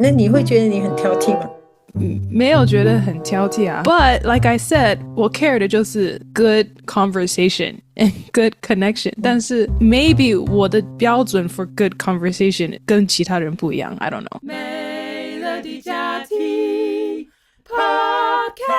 那你會覺得你很挑剔嗎？沒有覺得很挑剔啊。But like I said, 我 care 的就是 good conversation and good connection. 但是 maybe 我的標準 for good conversation 跟其他人不一樣。I don't know. 美樂的家庭 Podcast。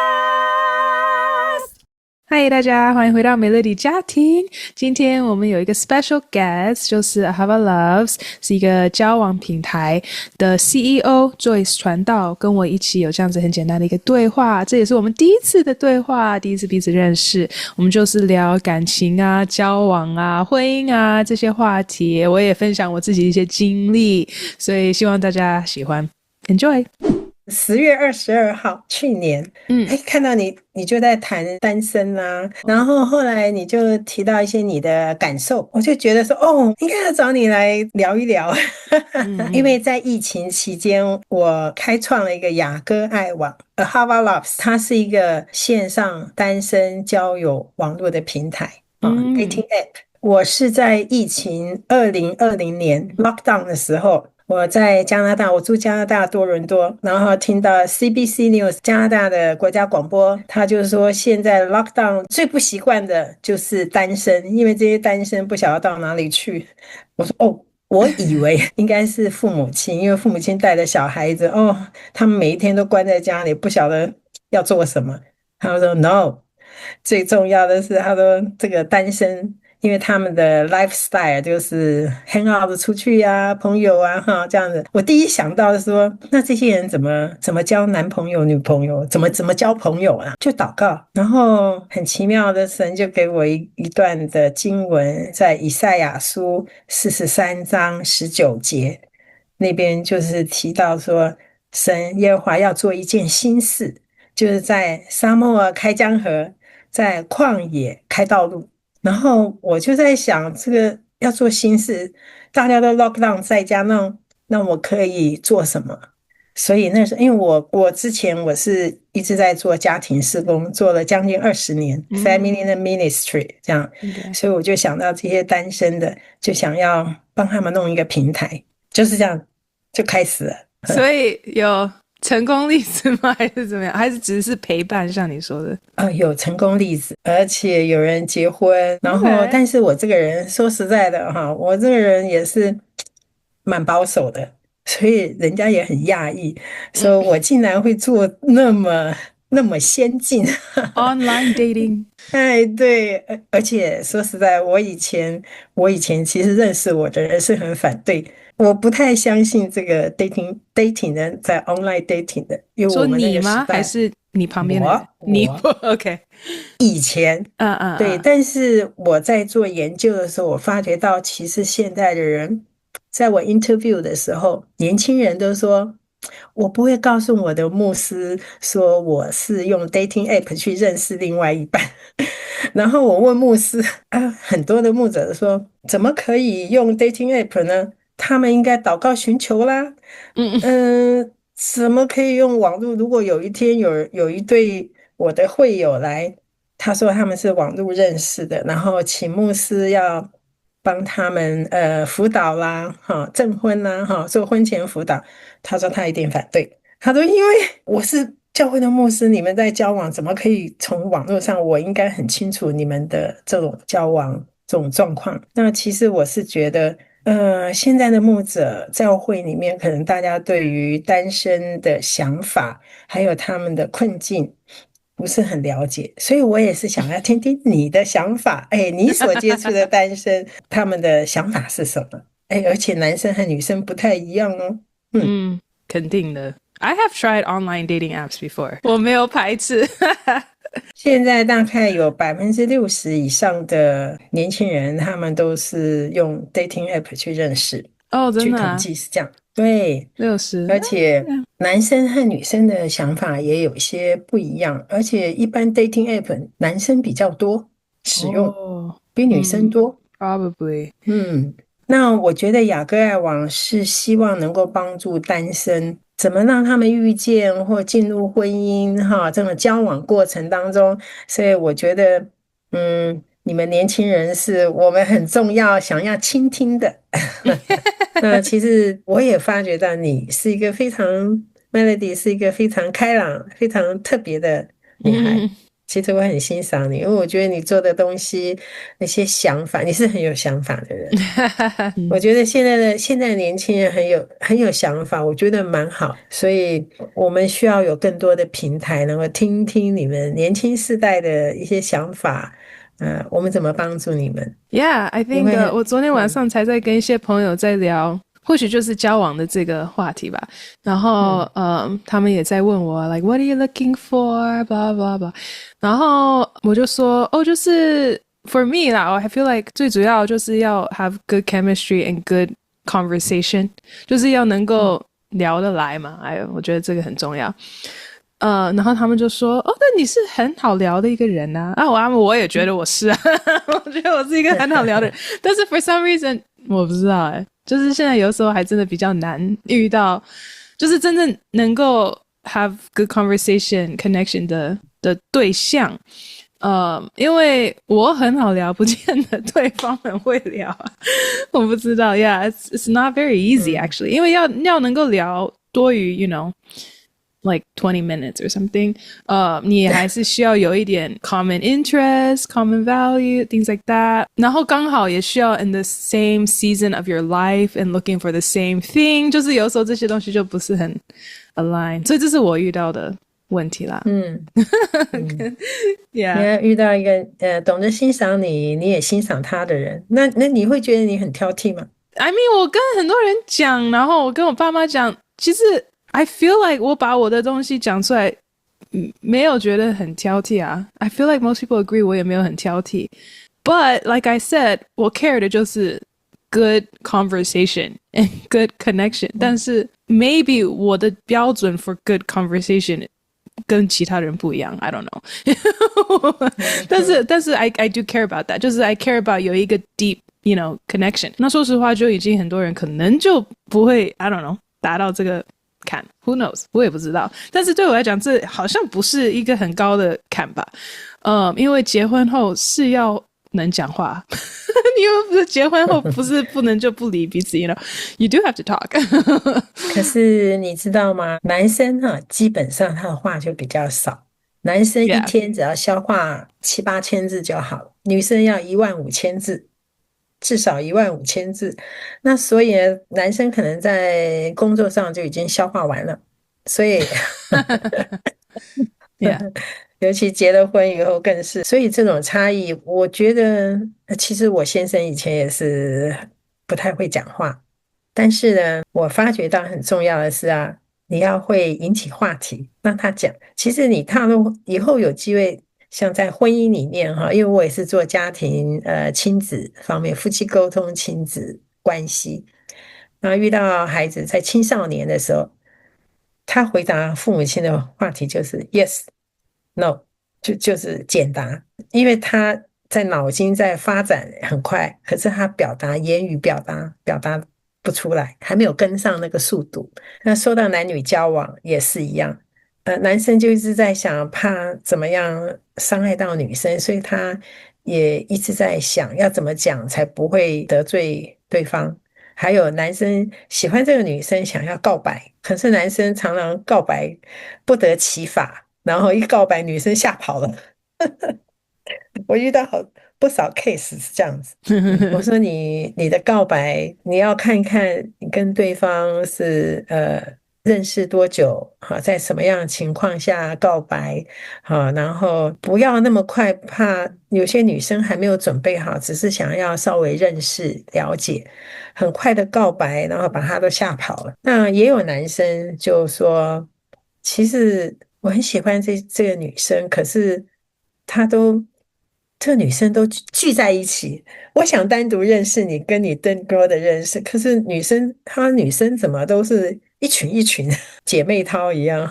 嗨，大家歡迎回到美樂的家庭。今天我們有一個 special guest， 就是 Ahava Loves， 是一個交往平台的 CEO Joyce 傳道，跟我一起有這樣子很簡單的一個對話。這也是我們第一次的對話，第一次彼此認識。我們就是聊感情啊、交往啊、婚姻啊這些話題。我也分享我自己一些經歷，所以希望大家喜歡 Enjoy。10月22號，去年，看到你就在談單身啊，然後後來你就提到一些你的感受，我就覺得說，應該要找你來聊一聊，因為在疫情期間，我開創了一個雅歌愛網 Ahava Loves， 它是一個線上單身交友網絡的平台，dating app。我是在疫情2020年 lockdown 的時候。我在加拿大，我住加拿大多倫多，然後聽到 CBC News 加拿大的國家廣播，他就是說現在 lockdown 最不習慣的就是單身，因為這些單身不曉得到哪裡去。我說我以為應該是父母親，因為父母親帶着小孩子，他們每一天都關在家裡，不曉得要做什麼。他說 No， 最重要的是他說這個單身。因為他們的 lifestyle 就是 hang out 出去啊，朋友啊，這樣子。我第一想到的是說，那這些人怎麼交男朋友、女朋友，怎麼交朋友啊？就禱告，然後很奇妙的神就給我一段的經文，在以賽亞書43章19節那邊，就是提到說，神耶和華要做一件新事，就是在沙漠開江河，在曠野開道路。然後我就在想，這個要做新事，大家都 lockdown 在家，那我可以做什麼？所以那時候，因為我之前我是一直在做家庭事工，做了將近20年，family ministry 這樣，所以我就想到這些單身的，就想要幫他們弄一個平台，就是這樣就開始了。所以有成功例子嗎？還是怎麼樣？還是只是陪伴？像你說的，有成功例子，而且有人結婚。然後，但是我這個人說實在的哈，我這個人也是蠻保守的，所以人家也很訝異，說我竟然會做那麼先進。Online dating。哎，對，而且說實在，我以前其實認識我的人是很反對。我不太相信這個 dating 的，在 online dating 的，因為我們那個時代。說你嗎？還是你旁邊的人？你 OK？ 以前，對，但是我在做研究的時候，我發覺到，其實現在的人，在我 interview 的時候，年輕人都說，我不會告訴我的牧師說我是用 dating app 去認識另外一半。然後我問牧師很多的牧者說，怎麼可以用 dating app 呢？他們應該禱告尋求啦，怎麼可以用網絡？如果有一天有一對我的會友來，他說他們是網絡認識的，然後請牧師要幫他們輔導啦，證婚啦，做婚前輔導，他說他一定反對。他說因為我是教會的牧師，你們在交往怎麼可以從網絡上？我應該很清楚你們的這種交往這種狀況。那其實我是覺得現在的牧者教會裡面，可能大家對於單身的想法還有他們的困境不是很了解，所以我也是想要聽聽你的想法。你所接觸的單身他們的想法是什麼？而且男生和女生不太一樣哦。肯定的。I have tried online dating apps before， 我沒有排斥。現在大概有60%以上的年輕人，他們都是用 dating app 去認識。真的啊？據統計是這樣。對，60%。而且男生和女生的想法也有些不一樣，而且一般 dating app 男生比較多使用，比女生多。Probably。那我覺得雅歌愛網是希望能夠幫助單身，怎麼讓他們遇見或進入婚姻這種交往過程當中，所以我覺得你們年輕人是我們很重要想要傾聽的。那其實我也發覺到你是一個非常 Melody 是一個非常開朗、非常特別的女孩。其實我很欣賞你，因為我覺得你做的東西，那些想法，你是很有想法的人。我覺得現在的年輕人很有想法，我覺得蠻好。所以我們需要有更多的平台，能夠聽聽你們年輕世代的一些想法。我們怎麼幫助你們 ？Yeah, I think 我昨天晚上才在跟一些朋友在聊。或許就是交往的這個話題吧，然後他們也在問我 like what are you looking for blah blah blah， 然後我就說就是 for me 啦 I feel like 最主要就是要 have good chemistry and good conversation， 就是要能夠聊得來嘛，我覺得這個很重要。然後他們就說那你是很好聊的一個人啊，我也覺得我是啊我覺得我是一個很好聊的人但是 for some reason 我不知道就是現在有時候還真的比較難遇到就是真正能夠 have good conversation connection 的對象因為我很好聊不見得對方很會聊我不知道 yeah it's not very easy actually 因為要能夠聊多於 you know like 20 minutes or something 你還是需要有一點 common interest common value things like that 然後剛好也需要 in the same season of your life and looking for the same thing 就是有時候這些東西就不是很 align 所以這是我遇到的問題啦Yeah. 你要遇到一個懂得欣賞你也欣賞他的人那你會覺得你很挑剔嗎？ I mean 我跟很多人講然後我跟我爸媽講其實I feel like 我把我的東西講出來沒有覺得很挑剔啊 I feel like most people agree 我也沒有很挑剔 But like I said 我 care 的就是 good conversation and good connection 但是 maybe 我的標準 for good conversation 跟其他人不一樣 I don't know 但是 I do care about that 就是 I care about 有一個 deep you know connection 那說實話就已經很多人可能就不會 I don't know 達到這個坎 Who knows 我也不知道但是對我來講這好像不是一個很高的坎吧因為結婚後是要能講話因為結婚後不是不能就不理彼此 you know you do have to talk 可是你知道嗎男生基本上他的話就比較少男生一天只要消化7-8千字就好了女生要15000字至少15000字那所以男生可能在工作上就已經消化完了所以尤其結了婚以後更是所以這種差異我覺得其實我先生以前也是不太會講話但是呢我發覺到很重要的是你要會引起話題讓他講其實你踏入以後有機會像在婚姻裡面因為我也是做家庭親子方面夫妻溝通親子關係然後遇到孩子在青少年的時候他回答父母親的話題就是 yes no 就是簡答因為他在腦筋在發展很快可是他言語表達不出來還沒有跟上那個速度那說到男女交往也是一樣男生就一直在想怕怎麼樣傷害到女生所以他也一直在想要怎麼講才不會得罪對方還有男生喜歡這個女生想要告白可是男生常常告白不得其法然後一告白女生嚇跑了我遇到不少 case 是這樣子我說你的告白你要看看你跟對方是認識多久在什麼樣的情況下告白然後不要那麼快怕有些女生還沒有準備好只是想要稍微認識了解很快的告白然後把她都嚇跑了那也有男生就說其實我很喜歡這個女生可是這個女生都聚在一起我想單獨認識你跟你更多的認識可是女生怎麼都是一群一群姐妹淘一樣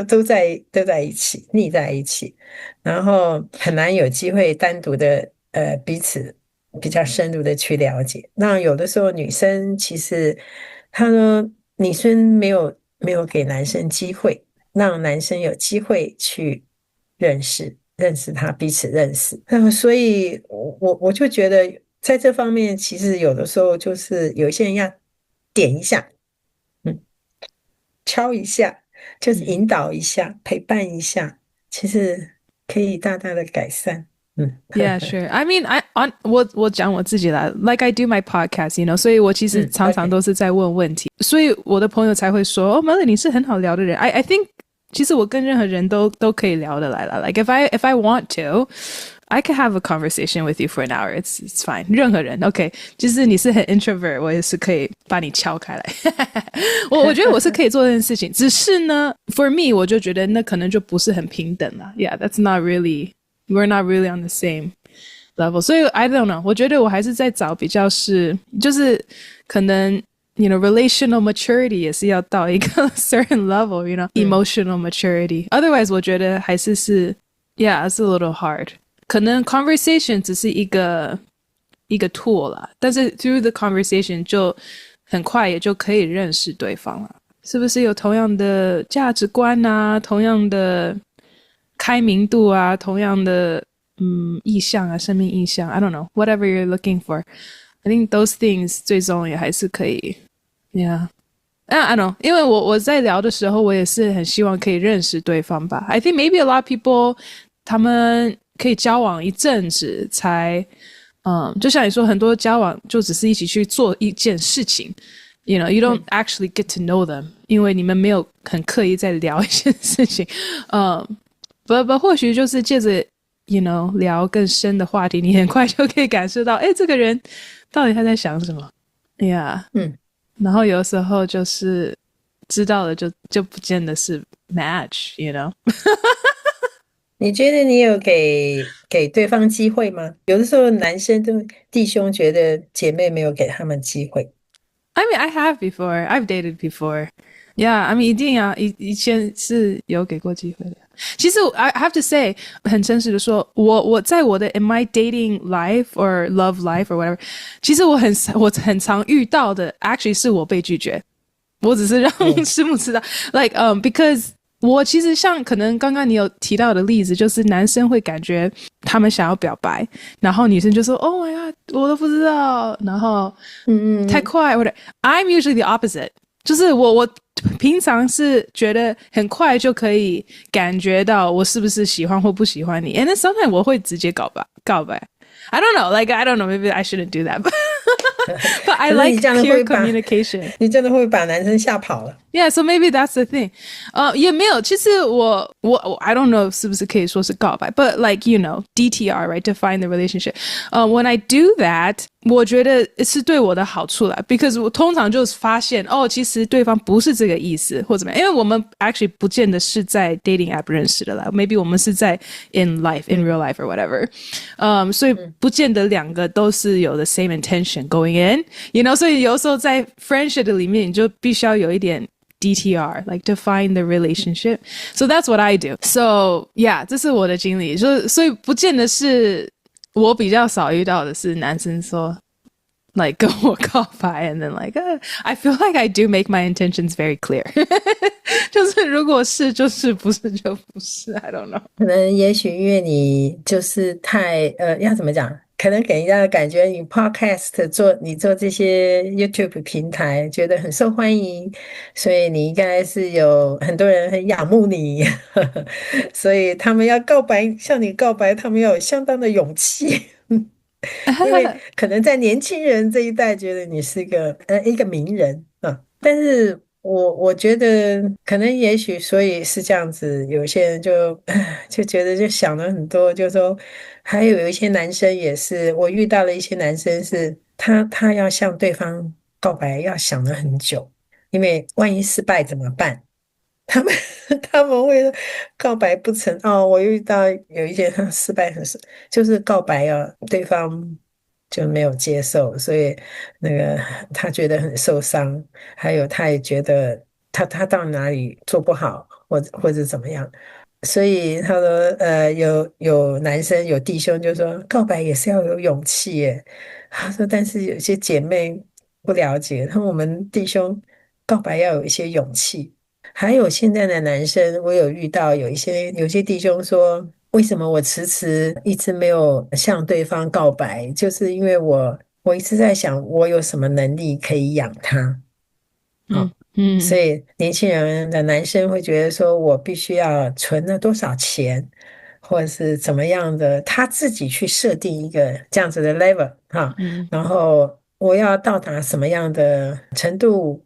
都在一起膩在一起然後很難有機會單獨的彼此比較深入的去了解那有的時候女生其實她說女生沒有給男生機會讓男生有機會去認識認識他，彼此認識。所以我就覺得在這方面，其實有的時候就是有些人要點一下，敲一下，就是引導一下，陪伴一下，其實可以大大的改善。Yeah, sure. I mean,我講我自己啦 ，like I do my podcast, you know， 所以我其實常常都是在問問題，所以我的朋友才會說，哦，Melody 你是很好聊的人。I think 其實我跟任何人都可以聊得來啦。Like if I want to, I can have a conversation with you for an hour. It's fine. 任何人 ，OK， 就是你是很 introvert， 我也是可以把你敲開來。我覺得我是可以做這件事情，只是呢 ，for me， 我就覺得那可能就不是很平等啦。Yeah, that's not really.We're not really on the same level. 所以 I don't know. 我覺得我還是在找比較是，就是可能 you know, relational maturity 也是要到一個 certain level, you know, emotional maturity. Otherwise 我覺得還是yeah, it's a little hard. 可能 conversation 只是一個 tool 啦，但是 through the conversation 就很快也就可以認識對方了。是不是有同樣的價值觀啊，同樣的開明度啊，同樣的意向啊，生命意向 I don't know, whatever you're looking for. I think those things 最終也還是可以 Yeah. I don't know, 因為我在聊的時候，我也是很希望可以認識對方吧。I think maybe a lot of people 他們可以交往一陣子才就像你說，很多交往就只是一起去做一件事情You know, you don't actually get to know them, 因為你們沒有很刻意在聊一些事情不或許就是借着 you know 聊更深的話題，你很快就可以感受到這個人到底他在想什麼 Yeah 然後有時候就是知道了就不見得是 match you know 你覺得你有給對方機會嗎？有的時候男生弟兄覺得姐妹沒有給他們機會。I mean, I have before. I've dated before. Yeah, I mean, 一定啊，以前是有給過機會的。其實 I have to say, 很誠實的說，我在我的 in my dating life or love life or whatever, 其實我很常遇到的 actually 是我被拒絕。我只是讓師母知道，like because 我其實像可能剛剛你有提到的例子，就是男生會感覺他們想要表白，然後女生就說 Oh my god 我都不知道，然後太快或者 I'm usually the opposite， 就是我平常是覺得很快就可以感覺到我是不是喜歡或不喜歡你 and then sometimes 我會直接告白I don't know, like I don't know, maybe I shouldn't do that, but I like clear communication. 你真的會把男生嚇跑了。Yeah, so maybe that's the thing. 也沒有，其實我 I don't know 是不是可以說是告白 but like, you know, DTR, right, define the relationship. When I do that, 我覺得是對我的好處啦 because 我通常就是發現其實對方不是這個意思或怎麼樣，因為我們 actually 不見得是在 dating app 認識的啦 maybe 我們是在 in life, in real life or whatever. 所以不見得兩個都是有the same intention going in, you know, 所以有時候在 friendship 的裡面你就必須要有一點DTR, like define the relationship. So that's what I do. So yeah, 這是我的經歷，所以不見得是我比較少遇到的是男生說 like 跟我告白 and then like I feel like I do make my intentions very clear. 就是如果是就是不是就不是 I don't know. 可能也許因為你就是太要怎麼講，可能給人家的感覺你 podcast 你做這些 YouTube 平台覺得很受歡迎，所以你應該是有很多人很仰慕你所以他們要告白向你告白，他們要有相當的勇氣因為可能在年輕人這一代覺得你是一個名人但是我覺得可能也許所以是這樣子，有些人就覺得就想了很多，就說還有一些男生也是，我遇到了一些男生是他要向對方告白要想了很久，因為萬一失敗怎麼辦，他們會告白不成我遇到有一些失敗很就是告白對方就沒有接受，所以那個他覺得很受傷，還有他也覺得他到哪裡做不好或者怎麼樣，所以他說有男生有弟兄就說告白也是要有勇氣耶，他說但是有些姐妹不了解，他說我們弟兄告白要有一些勇氣，還有現在的男生我有遇到有些弟兄說為什麼我遲遲一直沒有向對方告白，就是因為我一直在想，我有什麼能力可以養他。好，所以年輕人的男生會覺得說，我必須要存了多少錢，或者是怎麼樣的，他自己去設定一個這樣子的 level 哈，然後我要到達什麼樣的程度，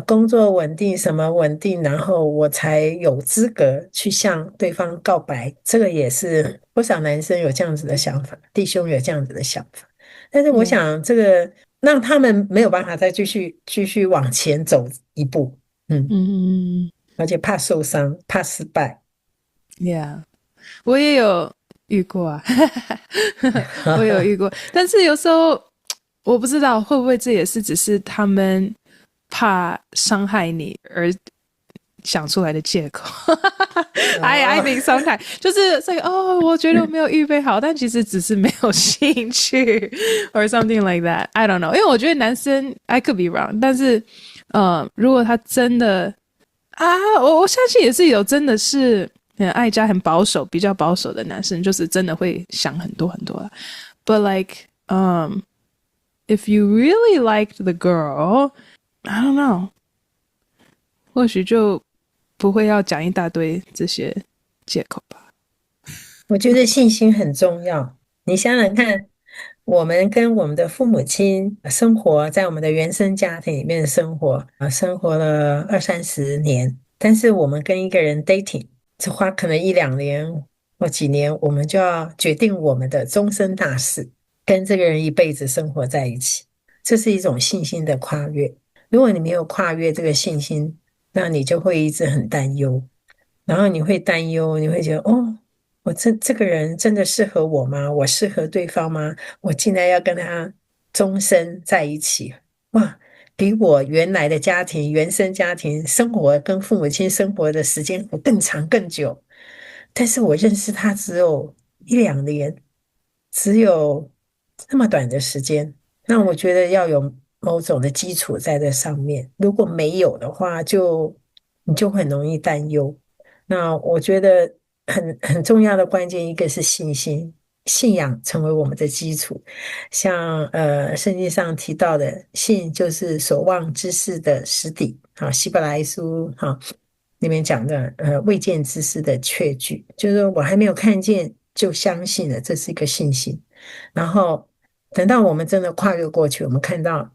工作穩定什麼穩定，然後我才有資格去向對方告白。這個也是不少男生有這樣子的想法，弟兄有這樣子的想法。但是我想這個讓他們沒有辦法再繼續往前走一步，而且怕受傷，怕失敗。Yeah， 我也有遇過啊，我有遇過，但是有時候我不知道會不會這也是只是他們怕傷害你而想出來的借口。I think sometimes 就是這個我覺得我沒有預備好，但其實只是沒有興趣 or something like that. I don't know， 因為我覺得男生 I could be wrong， 但是如果他真的我相信也是有真的是很愛家很保守比較保守的男生，就是真的會想很多很多啦。But like if you really liked the girl, I don't know， 或許就不會要講一大堆這些借口吧。我覺得信心很重要。你想想看，我們跟我們的父母親生活在我們的原生家庭裡面生活了20-30年，但是我們跟一個人 dating， 只花可能1-2年或幾年，我們就要決定我們的終身大事，跟這個人一輩子生活在一起。這是一種信心的跨越。如果你沒有跨越這個信心，那你就會一直很擔憂，然後你會擔憂，你會覺得我這個人真的適合我嗎？我適合對方嗎？我竟然要跟他終身在一起，哇，比我原來的家庭原生家庭生活跟父母親生活的時間更長更久，但是我認識他只有1-2年，只有這麼短的時間，那我覺得要有某種的基礎在這上面，如果沒有的話，你就很容易擔憂。那我覺得很重要的關鍵，一個是信心，信仰成為我們的基礎。像聖經上提到的，信就是所望之事的實底。好，希伯來書裡面講的未見之事的確據，就是說我還沒有看見就相信了，這是一個信心。然後等到我們真的跨越過去，我們看到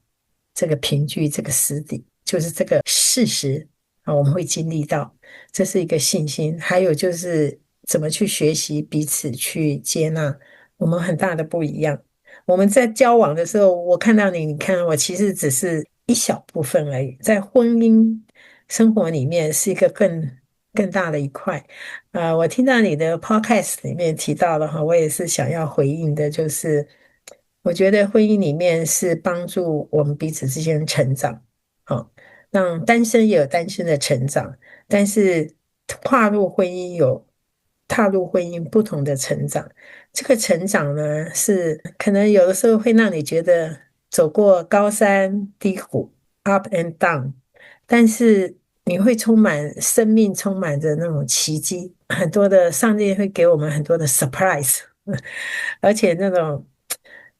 這個憑據，這個實底，就是這個事實我們會經歷到，這是一個信心。還有就是怎麼去學習彼此去接納我們很大的不一樣。我們在交往的時候，我看到你，你看我，其實只是一小部分而已，在婚姻生活裡面是一個更大的一塊。我聽到你的 podcast 裡面提到了我也是想要回應的，就是我覺得婚姻裡面是幫助我們彼此之間成長，讓單身也有單身的成長，但是踏入婚姻有踏入婚姻不同的成長。這個成長呢，是可能有的時候會讓你覺得走過高山低谷 up and down， 但是你會生命充滿着那種奇蹟，很多的上帝會給我們很多的 surprise， 而且那種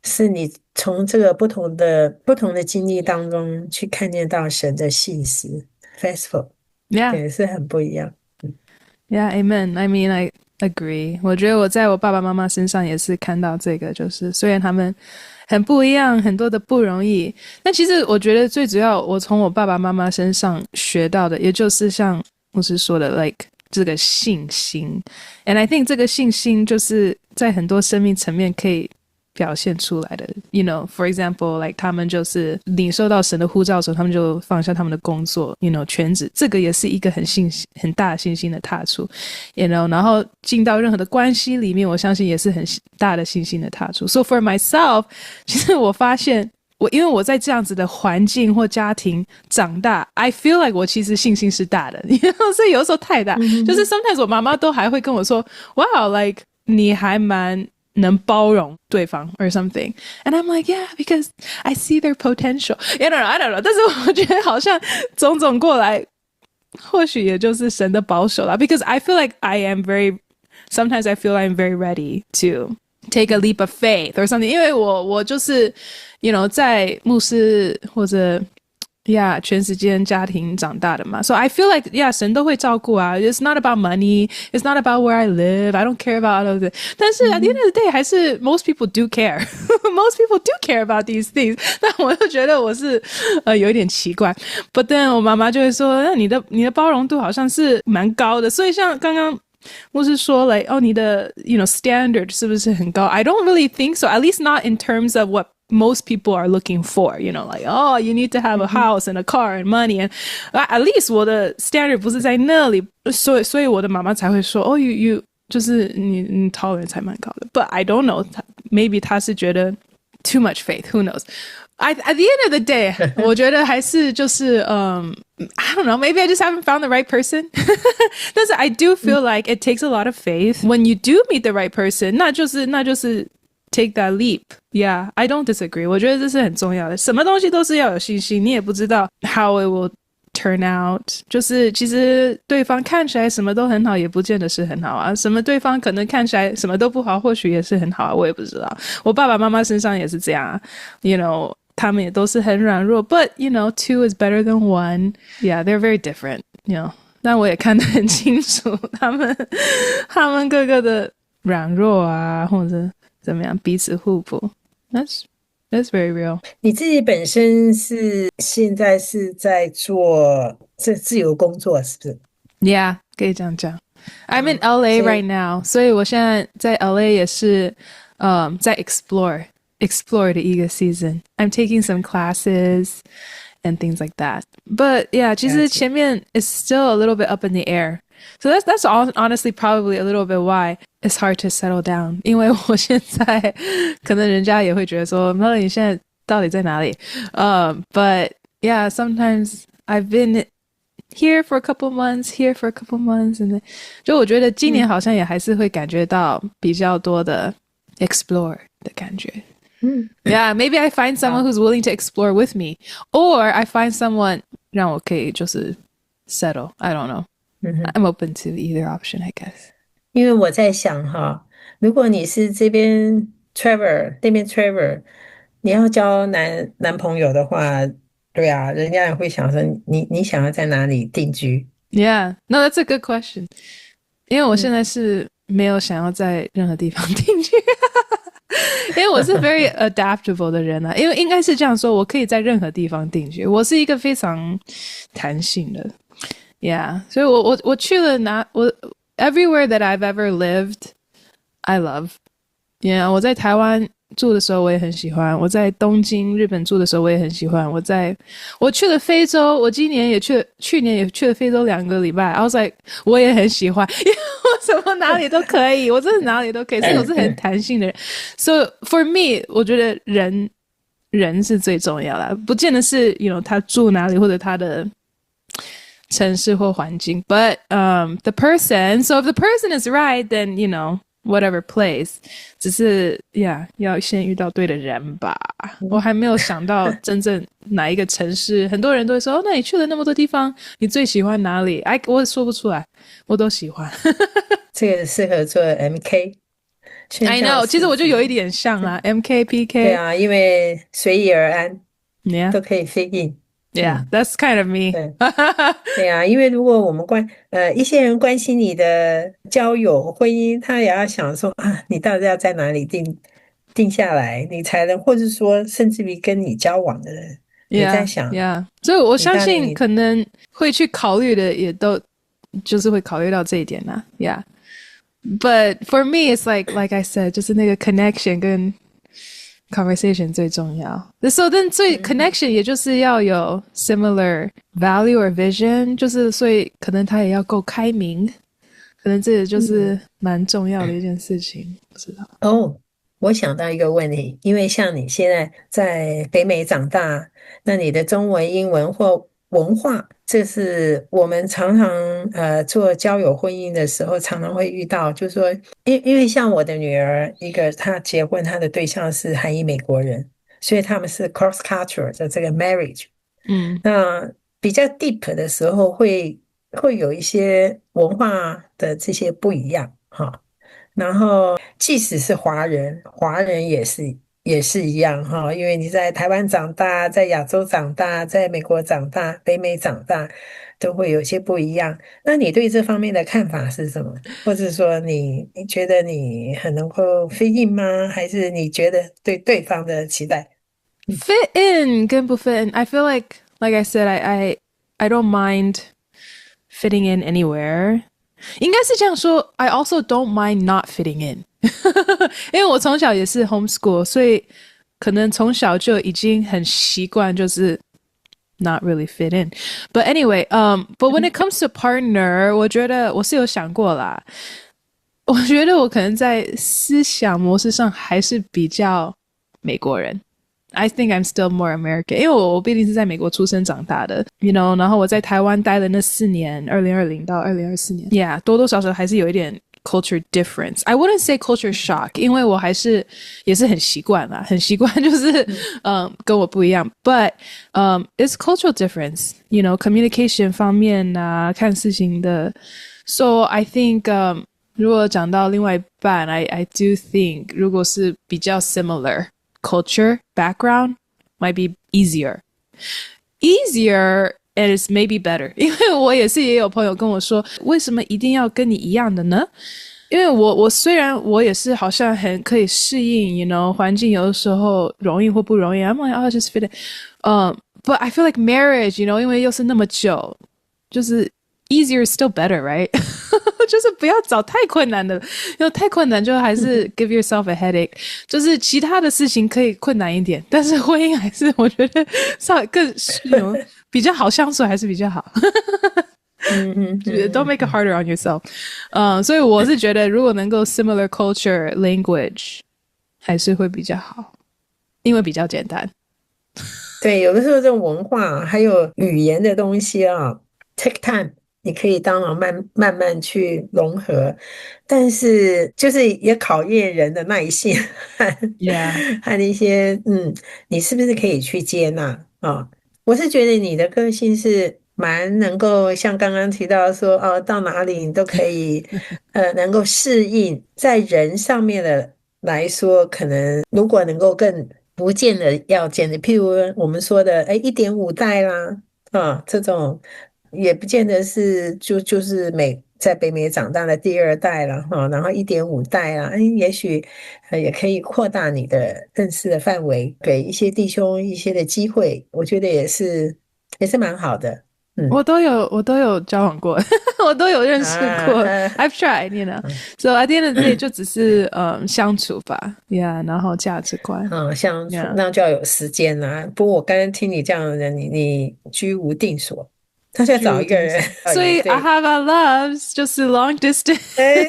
是你從這個不同的經歷當中去看見到神的信實 faithful， 也是很不一樣。Yeah, amen. I mean, I agree. 我覺得我在我爸爸媽媽身上也是看到這個，就是雖然他們很不一樣，很多的不容易，但其實我覺得最主要我從我爸爸媽媽身上學到的，也就是像牧師說的 like 這個信心。And I think 這個信心就是在很多生命層面可以表現出來的。You know, for example, like 他們就是領受到神的呼召的時候，他們就放下他們的工作 you know, 全職，這個也是一個很大的信心的踏出 you know, 然後進到任何的關係裡面，我相信也是很大的信心的踏出。So for myself, 其實我發現因為我在這樣子的環境或家庭長大， I feel like 我其實信心是大的所以有時候太大，就是 sometimes 我媽媽都還會跟我說 Wow, like 你還蠻能包容對方 or something, and I'm like yeah, because I see their potential. I don't know. 但是我覺得好像種過來或許也就是神的保守啦， because I feel like I am very sometimes I feel I'm very ready to take a leap of faith or something. 因為我就是，you know，在牧師或者全時間家庭長大的嘛。So I feel like神都會照顧啊。It's not about money. It's not about where I live. I don't care about all of it. 但是 at the end of the day, 還是 most people do care. Most people do care about these things. 但我就覺得我是有一點奇怪。But then 我媽媽就會說，那你的包容度好像是蠻高的。所以像剛剛牧師說 like 你的 standard 是不是很高？ I don't really think so. At least not in terms of what most people are looking for, like, you need to have a house and a car and money, and at least 我的 standard 不是在那裡，所以我的媽媽才會說you 就是你 tolerance 才蠻高的。But I don't know, maybe 她是覺得 too much faith, who knows. At the end of the day, 我覺得還是就是I don't know, maybe I just haven't found the right person. 但是 I do feel like it takes a lot of faith. When you do meet the right person, 那就是take that leap. Yeah, I don't disagree. 我覺得這是很重要的。什麼東西都是要有信心，你也不知道 how it will turn out. 就是其實對方看起來什麼都很好，也不見得是很好啊。什麼對方可能看起來什麼都不好，或許也是很好啊，我也不知道。我爸爸媽媽身上也是這樣啊。他們也都是很軟弱。But, two is better than one. Yeah, they're very different. 但我也看得很清楚，他們各個的軟弱啊，或者怎麼樣，彼此互補。That's very real. 你自己本身現在是在做自由工作，是不是？ Yeah, 可以這樣講。I'm in LA right now, 所以我現在在 LA 也是在 explore 的一個 season. I'm taking some classes and things like that. But yeah, 其實前面 is still a little bit up in the air. So that's honestly probably a little bit why it's hard to settle down. 因為我現在可能人家也會覺得說 Melody 你現在到底在哪裡？But yeah, sometimes I've been here for a couple months, and then 就我覺得今年好像也還是會感覺到比較多的 explore 的感覺。Yeah, maybe I find someone who's willing to explore with me, or I find someone 讓我可以就是 settle. I don't know. I'm open to either option, I guess. 因為我在想哈，如果你是這邊 travel 那邊 travel， 你要交男朋友的話，對啊，人家也會想說你想要在哪裡定居？ Yeah, no, that's a good question. 因為我現在是沒有想要在任何地方定居。因為我是 very adaptable 的人啊，因為應該是這樣說，我可以在任何地方定居，我是一個非常彈性的 ，yeah， 所以我去了everywhere that I've ever lived, I love. Yeah, 我在台灣住的時候我也很喜歡，我在東京日本住的時候我也很喜歡，我去了非洲，我去年也去了非洲2個禮拜 I was like 我也很喜歡，因為我什麼哪裡都可以，我真的哪裡都可以，所以我是很彈性的人。So for me 我覺得人是最重要的，不見得是他住哪裡或者他的城市或環境 but the person, so if the person is right then whatever place, 只是要先遇到對的人吧。我還沒有想到真正哪一個城市，很多人都會說那你去了那麼多地方，你最喜歡哪裡？我說不出來，我都喜歡。這個適合做 MK。 I know, 其實我就有一點像啦，MK PK。 對啊，因為隨遇而安， Yeah. 都可以 fit in。Yeah, that's kind of me. 對啊，因為如果我们一些人關心你的交友婚姻，他也要想說啊，你到底要在哪裡定下來，你才能，或者說甚至於跟你交往的人，你在想 yeah. 所以我相信可能會去考慮的也都就是會考慮到這一點啦。Yeah, but for me it's like I said, 就是那個 connection 跟conversation 最重要。So then 最 connection 也就是要有 similar value or vision， 就是所以可能他也要夠開明，可能這也就是蠻重要的一件事情。不知道我想到一個問題，因為像你現在在北美長大，那你的中文、英文或文化，這是我們常常做交友婚姻的時候常常會遇到，就是說因為像我的女兒一個，她結婚，她的對象是韓裔美國人，所以他們是 cross culture 的這個 marriage。那比較 deep 的時候會有一些文化的這些不一樣哈。然後即使是華人，華人也是一樣哈，因為你在台灣長大，在亞洲長大，在美國長大，北美長大，都會有些不一樣。那你對這方面的看法是什麼？或者說你覺得你很能夠 fit in 嗎？還是你覺得對對方的期待？fit in 跟不 fit in，I feel like I said, I don't mind fitting in anywhere. 應該是這樣說 I also don't mind not fitting in. 因為我從小也是 homeschool， 所以可能從小就已經很習慣就是 not really fit in. But anyway, but when it comes to partner, 我覺得我是有想過啦，我覺得我可能在思想模式上還是比較美國人。I think I'm still more American， 因為我畢竟是在美國出生長大的 ，you know， 然後我在台灣待了那4年，2020到2024年 ，yeah， 多多少少還是有一點 culture difference. I wouldn't say culture shock， 因為我也是很習慣啦，很習慣就是跟我不一樣 ，but it's cultural difference， you know， communication 方面啊，看事情的 ，so I think如果講到另外一半 ，I do think 如果是比較 similar。Culture background might be easier and it's maybe better 因為我也有朋友跟我說為什麼一定要跟你一樣的呢因為我雖然我也是好像很可以適應 you know 環境有的時候容易或不容易 I'm like oh just fit it but I feel like marriage you know 因為又是那麼久就是 easier is still better right 就是不要找太困難的因為太困難就還是 give yourself a headache 就是其他的事情可以困難一點但是婚姻還是我覺得更比較好相處還是比較好Don't make it harder on yourself 所以我是覺得如果能夠 similar culture language 還是會比較好因為比較簡單對有的時候這種文化還有語言的東西啊 take time你可以當然慢慢去融合，但是就是也考驗人的耐性和一些你是不是可以去接納啊？我是覺得你的個性是蠻能夠像剛剛提到說到哪裡你都可以能夠適應，在人上面的來說，可能如果能夠更不見得要見的，譬如我們說的1.5代啦這種。也不見得是就是在北美長大的第2代了然後1.5代啊，也許也可以擴大你的認識的範圍，給一些弟兄一些的機會，我覺得也是蠻好的。我都有交往過我都有認識過I've tried you know so at the end of the day 就只是相處吧 yeah 然後價值觀相處那就要有時間啊不過我剛剛聽你這樣的人你居無定所他就要找一個人所以 I have our loves 就是 long distance 對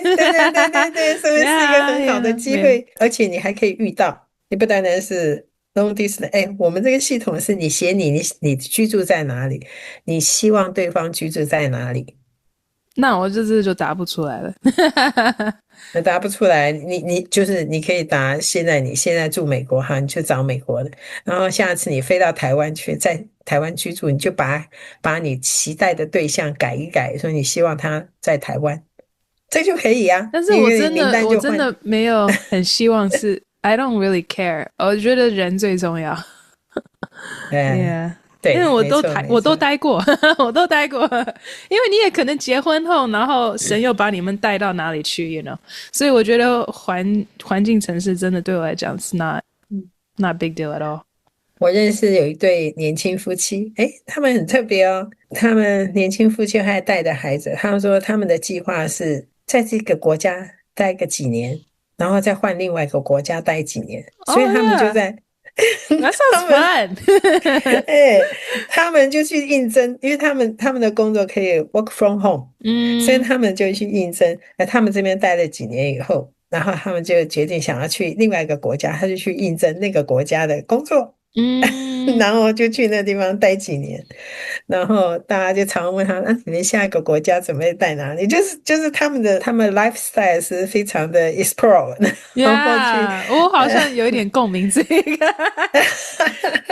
所以是一個很好的機會而且你還可以遇到你不單單是 long distance 我們這個系統是你寫你居住在哪裡你希望對方居住在哪裡那我就答不出來了答不出來你就是你可以答你现在住美国你去找美国的然後下次你飛到台灣去在台灣居住你就把你期待的對象改一改說你希望他在台灣這就可以啊但是我真的沒有很希望是I don't really care 我覺得人最重要對因為我都待過我都待過因為你也可能結婚後然後神又把你們帶到哪裡去 you know 所以我覺得環境城市真的對我來講是 not big deal at all 我認識有一對年輕夫妻他們很特別他們年輕夫妻還帶着孩子他們說他們的計劃是在這個國家待個幾年然後再換另外一個國家待幾年所以他們就在That sounds fun 他們就去應徵因為他們的工作可以 work from home 所以他們就去應徵他們這邊待了幾年以後然後他們就決定想要去另外一個國家他就去應徵那個國家的工作然後就去那個地方待幾年然後大家就常問他你們下一個國家準備待哪裡就是他們的 lifestyle 是非常的 explore我好像有一點共鳴這個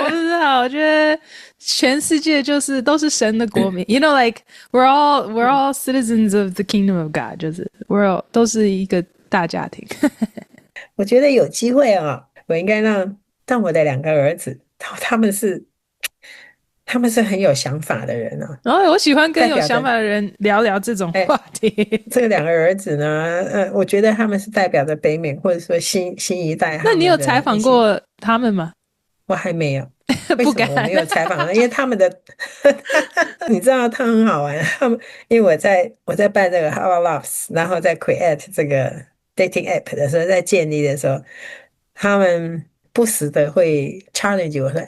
我不知道我覺得全世界就是都是神的國民you know like we're all citizens of the kingdom of God 就是 we're all 都是一個大家庭。我覺得有機會啊，我應該讓我的2個兒子，他們是很有想法的人啊。然後我喜歡跟有想法的人聊聊這種話題。這2個兒子呢，我覺得他們是代表着北美或者說新一代。那你有採訪過他們嗎？我還沒有。不敢，為什麼我沒有採訪呢？因為他們的你知道他很好玩，因為我在辦這個 How I Loves， 然後在 create 這個 dating app 的時候，在建立的時候，他們不時的會 challenge 我說，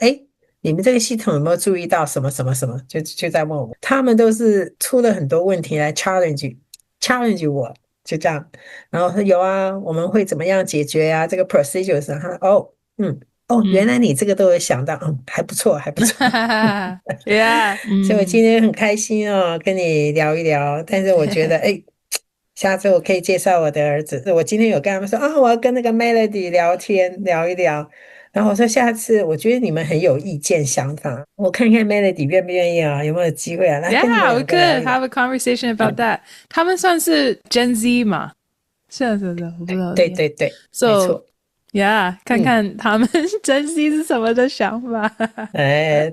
你們這個系統有沒有注意到什麼什麼什麼？就在問我，他們都是出了很多問題來 challenge 我，就這樣，然後說有啊，我們會怎麼樣解決啊？這個 procedure 上，原來你這個都有想到，還不錯，還不錯。Yeah，所以我今天很開心哦，跟你聊一聊。但是我覺得，下次我可以介紹我的兒子。我今天有跟他們說我要跟那個 Melody 聊天，聊一聊。然後我說下次，我覺得你們很有意見想法，我看看 Melody 願不願意啊，有沒有機會啊？來跟你們聊一聊。Yeah, we could have a conversation about that。他們算是 Gen Z 嘛？是，我不知道。對，沒錯。Yeah， 看看他們Gen Z是什麼的想法。對，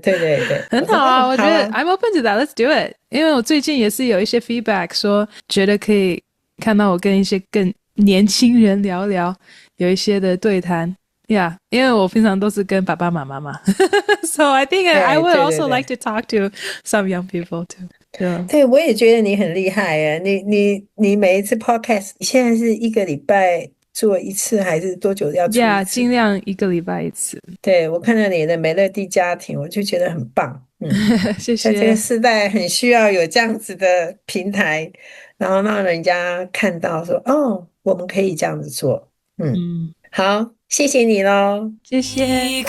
很好啊，我覺得 I'm open to that. Let's do it。因為我最近也是有一些 feedback 說，覺得可以看到我跟一些更年輕人聊聊，有一些的對談。Yeah， 因為我平常都是跟爸爸媽媽嘛，so I think I would also like to talk to some young people too。對，我也覺得你很厲害啊！你每一次 podcast， 你現在是1個禮拜做1次，還是多久要出一次？盡量1個禮拜1次。對，我看到你的美樂蒂家庭，我就覺得很棒。謝謝。在這個時代，很需要有這樣子的平台，然後讓人家看到說，我們可以這樣子做。好，謝謝你咯。謝謝。